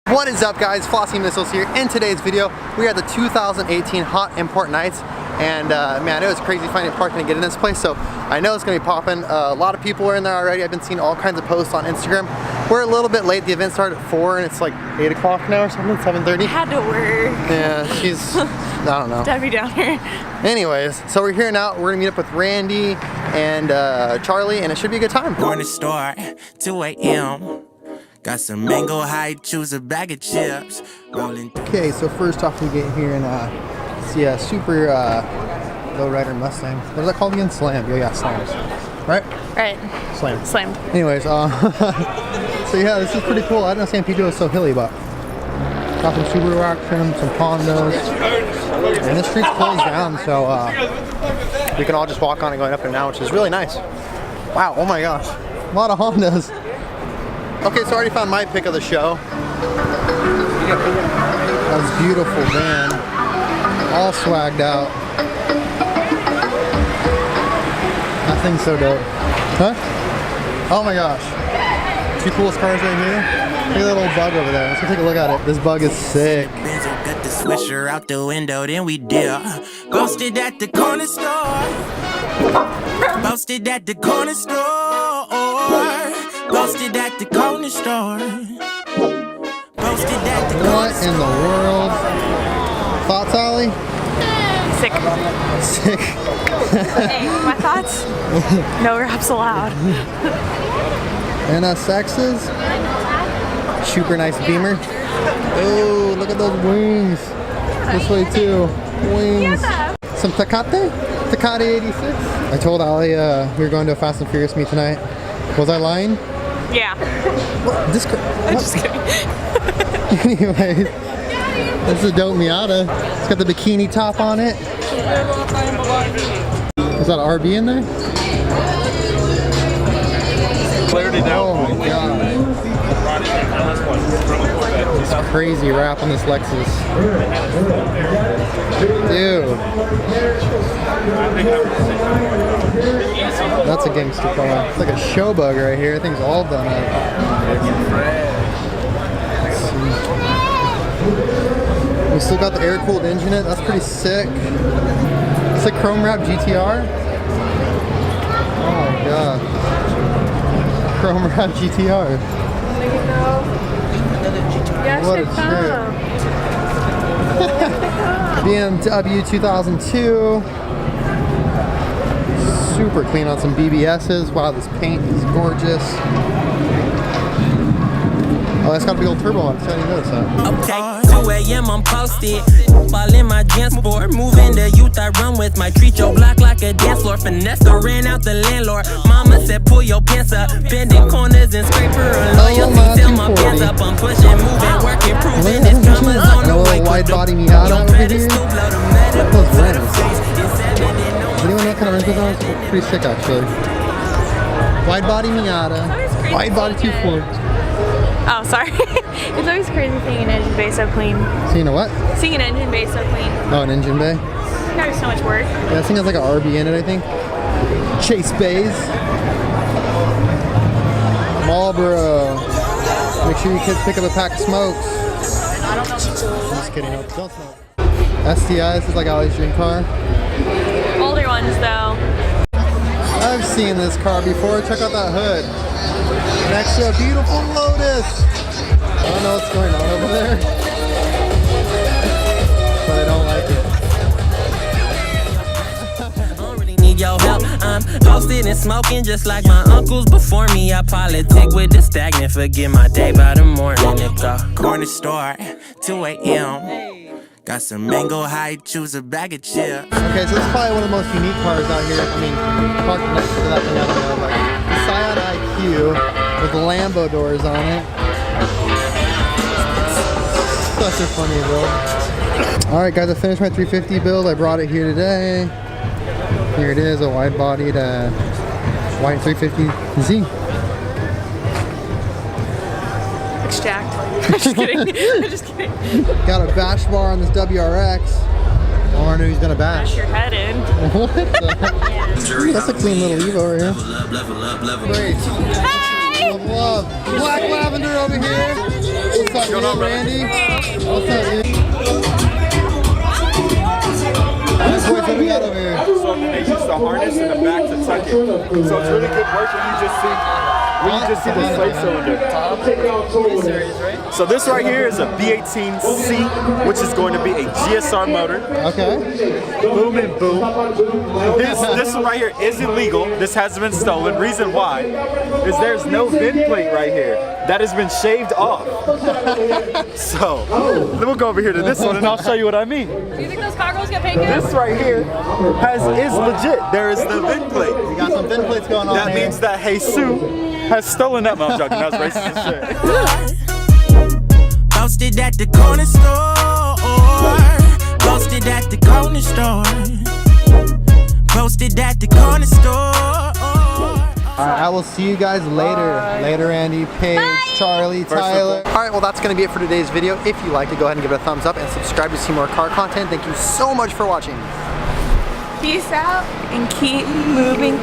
What is up, guys? Flossy Missiles here. In today's video, we are at the 2018 Hot Import Nights, and man, it was crazy finding parking to get in this place. So I know it's gonna be popping. A lot of people are in there already. I've been seeing all kinds of posts on Instagram. We're a little bit late. The event started at 4, and it's like 8 o'clock now or something. 7:30. Had to work. Yeah, she's I don't know. Debbie down here. Anyways, so we're here now. We're gonna meet up with Randy and Charlie, and it should be a good time. Going to store 2 a.m. Got some mango high, choose a bag of chips. Rolling. Okay, so first off we get here and see a super lowrider Mustang. What is that called again? Slam. Yeah, Slams. Right? Right. Slam. Slammed. Anyways, so yeah, this is pretty cool. I didn't know San Pedro was so hilly, but got some Subaru action, some Hondas, and this street's closed down, so we can all just walk on it going up and down, which is really nice. Wow, oh my gosh, a lot of Hondas. Okay, so I already found my pick of the show. That's beautiful van, all swagged out. That thing's so dope. Huh? Oh my gosh. Two coolest cars right here. Look at that little bug over there. Let's go take a look at it. This bug is sick. Got the swisher out the window, then we dip. Ghosted at the corner store. Ghosted at the corner store. Ghosted at the corner store. Ghosted at the corner store. What in the world? Thoughts, Ollie? Sick. Sick. Hey, my thoughts? No raps allowed. NSX's. Super nice Beamer. Oh, look at those wings. This way too. Wings. Some Tecate? Tecate 86. I told Ali we were going to a Fast and Furious meet tonight. Was I lying? Yeah. What? This I'm just kidding. Anyways, this is a dope Miata. It's got the bikini top on it. Is that an RB in there? Clarity down. Oh my god. It's crazy wrap on this Lexus. Dude. That's a gangster car. It's like a show bug right here. I think it's all done up. We still got the air-cooled engine in it. That's pretty sick. It's like chrome wrap GTR. Oh my god. Chrome wrap GTR. What a trip. BMW 2002. Super clean on some BBS's. Wow, this paint is gorgeous. Oh, that's got a big old turbo on it. I didn't notice that. Okay, 2 a.m. I'm posted. Ball in my jam sport. Moving the youth I run with. My treat your block like a dance floor. Finesse ran out the landlord. Mama said pull your pants up. Bending corners and scraper. Loyalty till my pants up. I'm pushing, moving, working, proving. It's coming on the way. Wide body Miata over here. Those rims. Does anyone know what kind of rims those are? It's pretty sick actually. Wide body Miata. Wide body 2.4. Oh, sorry. It's always crazy seeing an engine bay so clean. Seeing a what? Seeing an engine bay so clean. Oh, an engine bay? There's so much work. Yeah, this thing has like an RB in it, I think. Chase Bays. Marlboro. Make sure you kids pick up a pack of smokes. I'm just kidding, no, don't smoke. STI, this is like Ollie's dream car. Older ones, though. I've seen this car before. Check out that hood. Next to a beautiful Lotus. I don't know what's going on over there, but I don't like it. I don't really need your help. I'm toasted and smoking just like my uncles before me. I politic with the stagnant. Forget my day by the morning. It's a corner store, 2 a.m. Got some mango high, choose a bag of chips. Okay, so this is probably one of the most unique cars out here. I mean, parked next to that thing, I don't know, but the Scion IQ with Lambo doors on it. Such a funny build. Alright guys, I finished my 350 build. I brought it here today. Here it is, a wide-bodied white 350Z. It's jacked. I'm just kidding. I'm just kidding. Got a bash bar on this WRX. Oh, I knew he's gonna bash. Bash your head in. What the heck? That's a clean little Evo right here. Great. Hey! love. Black Lavender over here. What's up, going on, brother? Randy? What's up, dude? What do we got over here? So they use the harness in the back to tuck it. So it's really good work when you just see the slave cylinder. So this right here is a B18C, which is going to be a GSR motor. Okay. Boom and boom. This one right here is illegal. This has been stolen. Reason why is there's no VIN plate right here. That has been shaved off. So we'll go over here to this one and I'll show you what I mean. Do you think those cowgirls get paid good? This right here is legit. There is the VIN plate. We got some VIN plates going on That here. means that Jesus has stolen that. No, I'm joking. That was racist as shit. Posted at the corner store. Posted at the corner store. Posted at the corner store. Alright, I will see you guys later. Later, Andy, Paige, Charlie, Tyler. Alright, well that's going to be it for today's video. If you liked it, go ahead and give it a thumbs up and subscribe to see more car content. Thank you so much for watching. Peace out and keep moving.